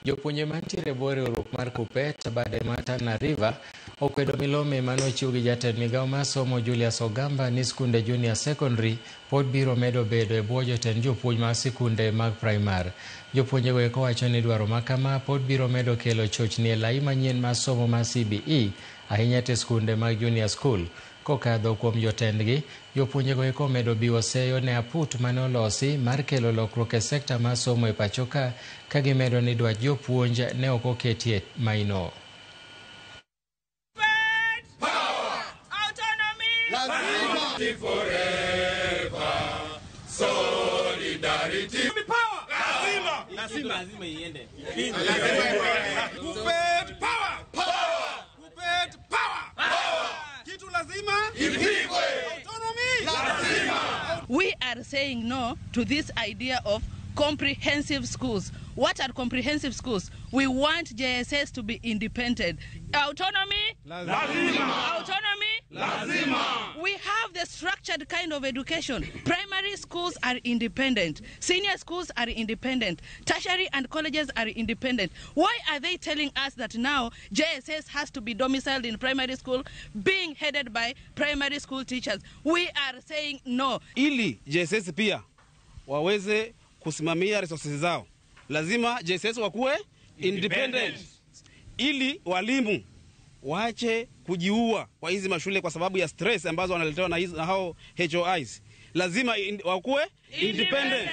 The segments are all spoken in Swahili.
Jopuonje mantiere bore uruk mar Kuppet, bade ma Tana River okwedo milome manochiw gi jatend migao mar somo Julius Ogamba ni skunde junior secondary pod biro medo bedo e bwo jotend jopuonj mag sikunde mag primar. Jopuonje go eko wacho ni dwaro makama pod biro medo kelo chochni e lai manyien mar somo mar CBE ahinya te skunde mag junior school. Kokadho kuom jotendgi, jopuonje go eko medo biwo seyo ne aput mane olosi mar kelo lokruok e sekta mar somo e pachoka, ka gimedo ni dwach jopuonj ne ok oketie maino. We are saying no to this idea of comprehensive schools. What are comprehensive schools? We want JSS to be independent. Autonomy? Lazima. Autonomy? Lazima. We have the structured kind of education. Primary schools are independent. Senior schools are independent. Tertiary and colleges are independent. Why are they telling us that now JSS has to be domiciled in primary school, being headed by primary school teachers? We are saying no. Ili JSS pia waweze kusimamia resources zao, lazima JSS wakuwe independent. Ili walimu waache kujiua kwa hizi mashule kwa sababu ya stress ambazo wanaletewa na hao HOIs. Lazima wakuwe independent.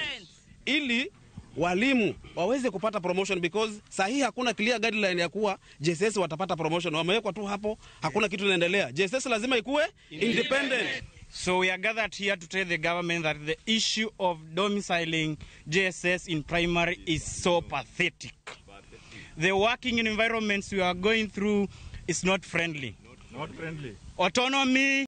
Ili walimu waweze kupata promotion, because sahi hakuna clear guideline ya kuwa JSS watapata promotion. Wamewekwa tu hapo, hakuna kitu inaendelea. JSS lazima ikuwe independent. So we are gathered here to tell the government that the issue of domiciling JSS in primary is so pathetic. The working environments we are going through is not friendly. Not friendly. Autonomy.